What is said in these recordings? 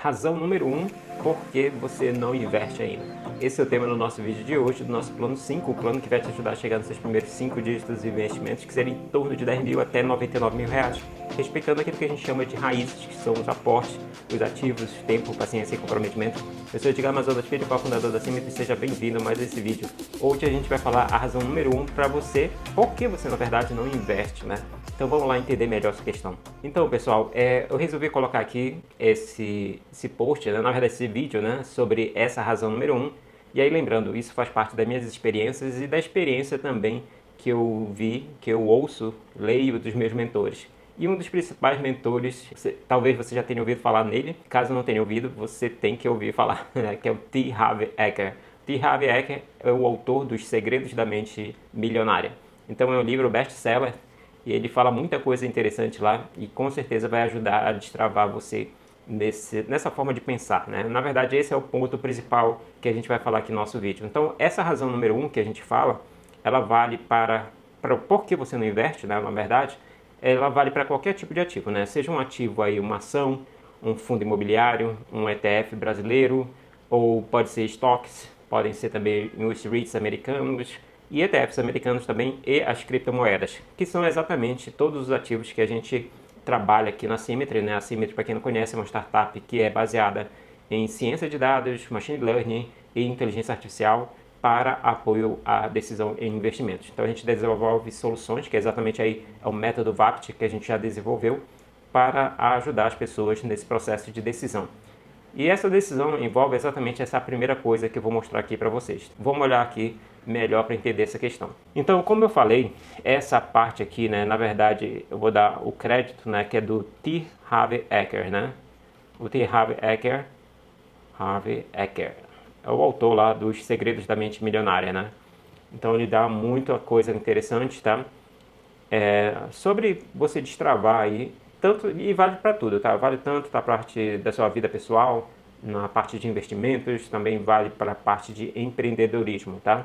Razão número 1, por que você não investe ainda? Esse é o tema do nosso vídeo de hoje, do nosso plano 5, o plano que vai te ajudar a chegar nos seus primeiros 5 dígitos de investimentos, que seriam em torno de 10 mil até 99 mil reais, respeitando aquilo que a gente chama de raízes, que são os aportes, os ativos, tempo, paciência e comprometimento. Eu sou Edgar Amazonas Filho, fundador da Symmetry, seja bem-vindo a mais esse vídeo. Hoje a gente vai falar a razão número 1 para você, por que você na verdade não investe, né? Então vamos lá entender melhor essa questão. Então, pessoal, eu resolvi colocar aqui esse post, né, na verdade esse vídeo, né, sobre essa razão número 1. E aí lembrando, isso faz parte das minhas experiências e da experiência também que eu vi, que eu ouço, leio dos meus mentores. E um dos principais mentores, talvez você já tenha ouvido falar nele, caso não tenha ouvido, você tem que ouvir falar, né, que é o T. Harv Eker. T. Harv Eker é o autor dos Segredos da Mente Milionária. Então é um livro best-seller, e ele fala muita coisa interessante lá e com certeza vai ajudar a destravar você nessa forma de pensar, né? Na verdade, esse é o ponto principal que a gente vai falar aqui no nosso vídeo. Então, essa razão número 1 que a gente fala, ela vale para por que você não investe, né? Na verdade, ela vale para qualquer tipo de ativo, né? Seja um ativo aí, uma ação, um fundo imobiliário, um ETF brasileiro, ou pode ser estoques, podem ser também os REITs americanos, e ETFs americanos também e as criptomoedas, que são exatamente todos os ativos que a gente trabalha aqui na Symmetry, né? A Symmetry, para quem não conhece, é uma startup que é baseada em ciência de dados, machine learning e inteligência artificial para apoio à decisão em investimentos. Então a gente desenvolve soluções, que é exatamente aí o método VAPT que a gente já desenvolveu para ajudar as pessoas nesse processo de decisão. E essa decisão envolve exatamente essa primeira coisa que eu vou mostrar aqui para vocês. Vamos olhar aqui melhor para entender essa questão. Então, como eu falei, essa parte aqui, né, na verdade, eu vou dar o crédito, né, que é do T. Harv Eker, né? O T. Harv Eker é o autor lá dos Segredos da Mente Milionária, né? Então ele dá muita coisa interessante, tá? Sobre você destravar aí, tanto, e vale para tudo, tá? Vale tanto para a parte da sua vida pessoal, na parte de investimentos, também vale para a parte de empreendedorismo, tá?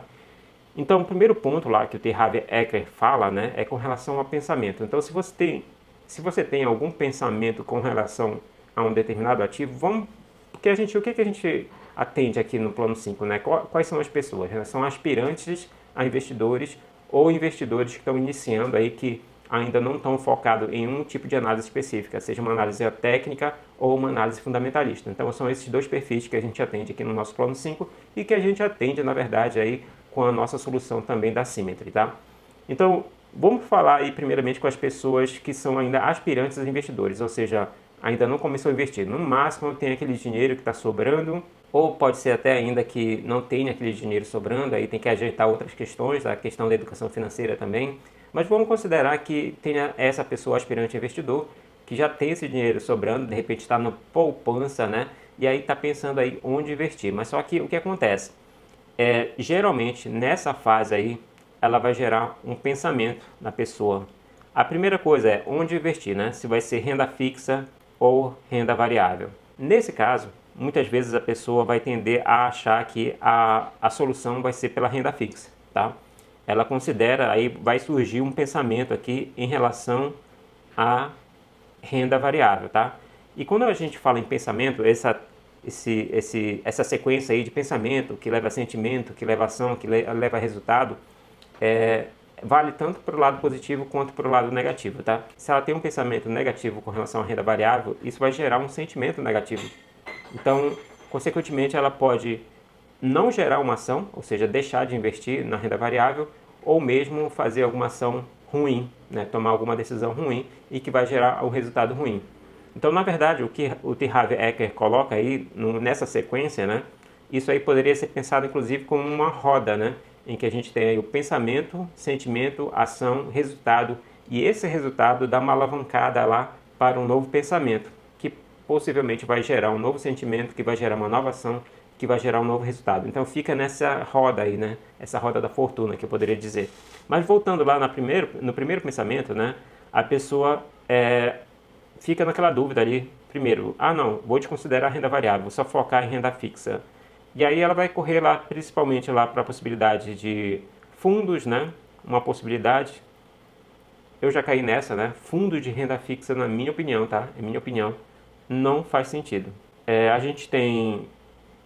Então, o primeiro ponto lá que o T. Harv Eker fala, né, é com relação ao pensamento. Então, se você tem algum pensamento com relação a um determinado ativo, porque o que a gente atende aqui no plano 5, né? Quais são as pessoas? São aspirantes a investidores ou investidores que estão iniciando aí, que ainda não estão focados em um tipo de análise específica, seja uma análise técnica ou uma análise fundamentalista. Então, são esses dois perfis que a gente atende aqui no nosso plano 5 e que a gente atende, na verdade, aí com a nossa solução também da Symmetry, tá? Então, vamos falar aí primeiramente com as pessoas que são ainda aspirantes a investidores, ou seja, ainda não começou a investir. No máximo tem aquele dinheiro que está sobrando, ou pode ser até ainda que não tenha aquele dinheiro sobrando, aí tem que ajeitar outras questões, a questão da educação financeira também. Mas vamos considerar que tenha essa pessoa aspirante a investidor, que já tem esse dinheiro sobrando, de repente está na poupança, né? E aí está pensando aí onde investir. Mas só que o que acontece? Geralmente nessa fase aí, ela vai gerar um pensamento na pessoa. A primeira coisa é onde investir, né? Se vai ser renda fixa ou renda variável. Nesse caso, muitas vezes a pessoa vai tender a achar que a solução vai ser pela renda fixa, tá? Ela considera, aí vai surgir um pensamento aqui em relação à renda variável, tá? E quando a gente fala em pensamento, essa sequência aí de pensamento que leva a sentimento, que leva a ação, que leva a resultado, vale tanto para o lado positivo quanto para o lado negativo, tá? Se ela tem um pensamento negativo com relação à renda variável, isso vai gerar um sentimento negativo. Então, consequentemente, ela pode não gerar uma ação, ou seja, deixar de investir na renda variável, ou mesmo fazer alguma ação ruim, né? Tomar alguma decisão ruim e que vai gerar um resultado ruim. Então, na verdade, o que o T. Harv Eker coloca aí nessa sequência, né? Isso aí poderia ser pensado, inclusive, como uma roda, né? Em que a gente tem aí o pensamento, sentimento, ação, resultado, e esse resultado dá uma alavancada lá para um novo pensamento, que possivelmente vai gerar um novo sentimento, que vai gerar uma nova ação, que vai gerar um novo resultado. Então fica nessa roda aí, né? Essa roda da fortuna, que eu poderia dizer. Mas voltando lá no primeiro pensamento, né? A pessoa fica naquela dúvida ali, primeiro, não, vou desconsiderar a renda variável, vou só focar em renda fixa. E aí ela vai correr lá, principalmente lá para a possibilidade de fundos, né? Uma possibilidade. Eu já caí nessa, né? Fundo de renda fixa, na minha opinião, tá? É minha opinião, não faz sentido. A gente tem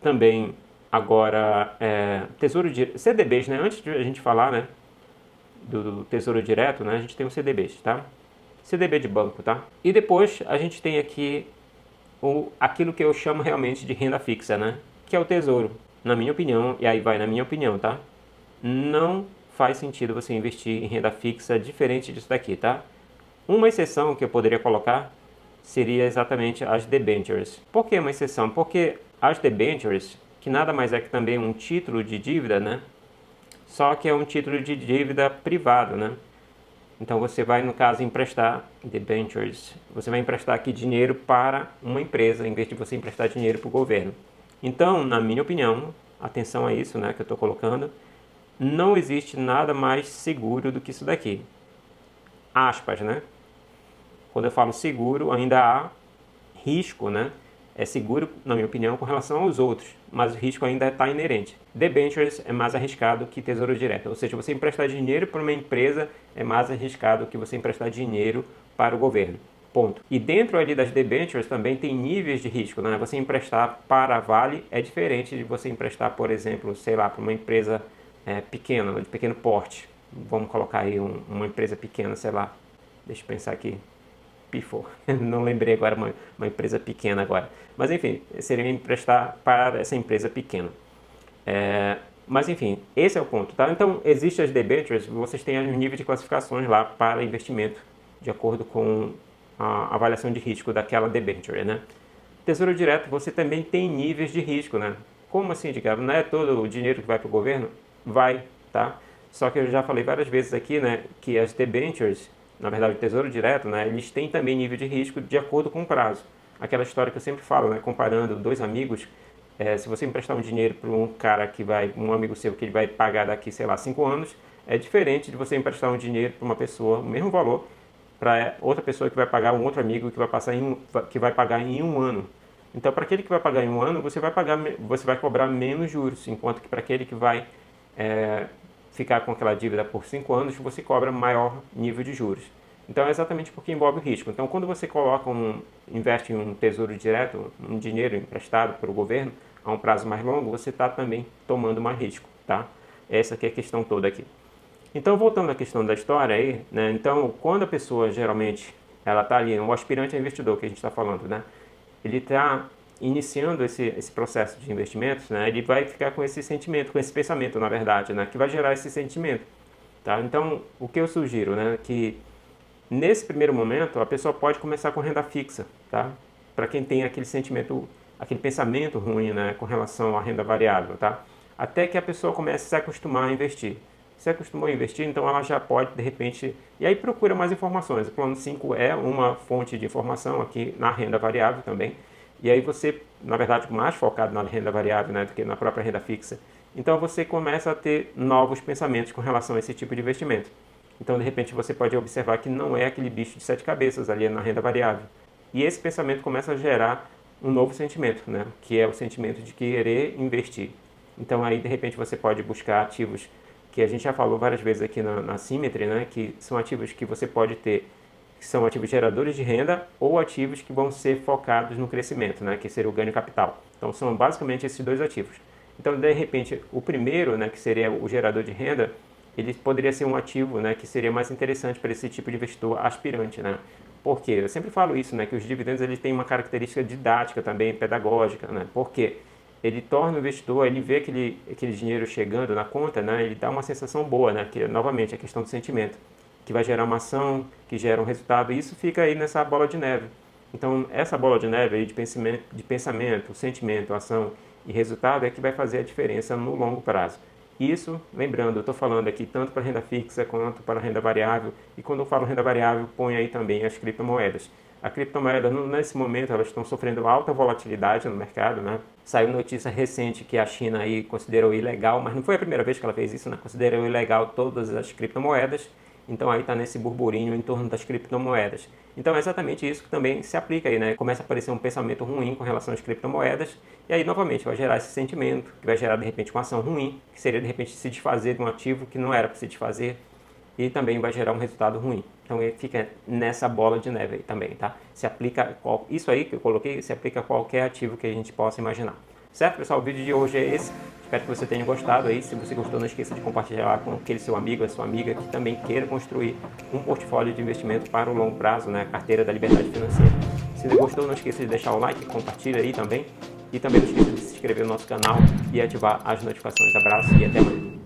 também agora Tesouro Direto, CDBs, né? Antes de a gente falar, né, do Tesouro Direto, né, a gente tem o CDBs, tá? CDB de banco, tá? E depois a gente tem aqui aquilo que eu chamo realmente de renda fixa, né? Que é o Tesouro, na minha opinião, e aí vai na minha opinião, tá? Não faz sentido você investir em renda fixa diferente disso daqui, tá? Uma exceção que eu poderia colocar seria exatamente as debentures. Por que uma exceção? Porque as debentures, que nada mais é que também um título de dívida, né? Só que é um título de dívida privado, né? Então você vai, no caso, emprestar debentures. Você vai emprestar aqui dinheiro para uma empresa, em vez de você emprestar dinheiro para o governo. Então, na minha opinião, atenção a isso, né, que eu estou colocando, não existe nada mais seguro do que isso daqui. Aspas, né? Quando eu falo seguro, ainda há risco, né? É seguro, na minha opinião, com relação aos outros, mas o risco ainda está inerente. Debentures é mais arriscado que tesouro direto, ou seja, você emprestar dinheiro para uma empresa é mais arriscado que você emprestar dinheiro para o governo. Ponto. E dentro ali das debentures também tem níveis de risco, né? Você emprestar para a Vale é diferente de você emprestar, por exemplo, sei lá, para uma empresa pequena, de pequeno porte. Vamos colocar aí uma empresa pequena, sei lá. Deixa eu pensar aqui. Pifou. Não lembrei agora uma empresa pequena agora. Mas enfim, seria emprestar para essa empresa pequena. Mas enfim, esse é o ponto, tá? Então, existem as debentures, vocês têm os níveis de classificações lá para investimento, de acordo com a avaliação de risco daquela debenture, né? Tesouro Direto, você também tem níveis de risco, né? Como assim, Edgar? Não é todo o dinheiro que vai para o governo? Vai, tá? Só que eu já falei várias vezes aqui, né, que as debentures, na verdade o Tesouro Direto, né, eles têm também nível de risco de acordo com o prazo. Aquela história que eu sempre falo, né, comparando dois amigos, se você emprestar um dinheiro para um cara que vai, um amigo seu que ele vai pagar daqui, sei lá, 5 anos, é diferente de você emprestar um dinheiro para uma pessoa, o mesmo valor, para outra pessoa que vai pagar um outro amigo que vai pagar em um ano. Então, para aquele que vai pagar em um ano, você vai cobrar menos juros, enquanto que para aquele que vai ficar com aquela dívida por 5 anos, você cobra maior nível de juros. Então, é exatamente porque envolve o risco. Então, quando você investe em um tesouro direto, um dinheiro emprestado para o governo, a um prazo mais longo, você está também tomando mais risco, tá? Essa que é a questão toda aqui. Então, voltando à questão da história aí, né? Então, quando a pessoa geralmente ela está ali, o aspirante a investidor que a gente está falando, né? Ele está iniciando esse processo de investimentos, né? Ele vai ficar com esse sentimento, com esse pensamento, na verdade, né? Que vai gerar esse sentimento, tá? Então, o que eu sugiro, né? Que nesse primeiro momento a pessoa pode começar com renda fixa, tá? Para quem tem aquele sentimento, aquele pensamento ruim, né? Com relação à renda variável, tá? Até que a pessoa comece a se acostumar a investir. Se acostumou a investir, então ela já pode, de repente... E aí procura mais informações. O Plano 5 é uma fonte de informação aqui na renda variável também. E aí você, na verdade, mais focado na renda variável, né, do que na própria renda fixa. Então você começa a ter novos pensamentos com relação a esse tipo de investimento. Então, de repente, você pode observar que não é aquele bicho de 7 cabeças ali na renda variável. E esse pensamento começa a gerar um novo sentimento, né, que é o sentimento de querer investir. Então aí, de repente, você pode buscar ativos que a gente já falou várias vezes aqui na Symmetry, né, que são ativos que você pode ter, que são ativos geradores de renda ou ativos que vão ser focados no crescimento, né, que seria o ganho capital. Então são basicamente esses dois ativos. Então, de repente, o primeiro, né, que seria o gerador de renda, ele poderia ser um ativo, né, que seria mais interessante para esse tipo de investidor aspirante, né? Por quê? Eu sempre falo isso, né, que os dividendos eles têm uma característica didática também, pedagógica, né? Por quê? Ele torna o investidor, ele vê aquele dinheiro chegando na conta, né? Ele dá uma sensação boa, né? Que novamente é questão do sentimento, que vai gerar uma ação, que gera um resultado, e isso fica aí nessa bola de neve. Então, essa bola de neve aí de pensamento, sentimento, ação e resultado é que vai fazer a diferença no longo prazo. Isso, lembrando, eu estou falando aqui tanto para renda fixa quanto para renda variável, e quando eu falo renda variável, põe aí também as criptomoedas. A criptomoeda, nesse momento, elas estão sofrendo alta volatilidade no mercado, né? Saiu notícia recente que a China aí considerou ilegal, mas não foi a primeira vez que ela fez isso, né? Considerou ilegal todas as criptomoedas, então aí está nesse burburinho em torno das criptomoedas. Então é exatamente isso que também se aplica aí, né? Começa a aparecer um pensamento ruim com relação às criptomoedas, e aí novamente vai gerar esse sentimento, que vai gerar de repente uma ação ruim, que seria de repente se desfazer de um ativo que não era para se desfazer. e também vai gerar um resultado ruim. Então ele fica nessa bola de neve aí também, tá? Se aplica, isso aí que eu coloquei, se aplica a qualquer ativo que a gente possa imaginar. Certo, pessoal? O vídeo de hoje é esse. Espero que você tenha gostado aí. Se você gostou, não esqueça de compartilhar com aquele seu amigo, a sua amiga que também queira construir um portfólio de investimento para o longo prazo, né? A carteira da liberdade financeira. Se você gostou, não esqueça de deixar o like, compartilha aí também. E também não esqueça de se inscrever no nosso canal e ativar as notificações. Abraço e até amanhã.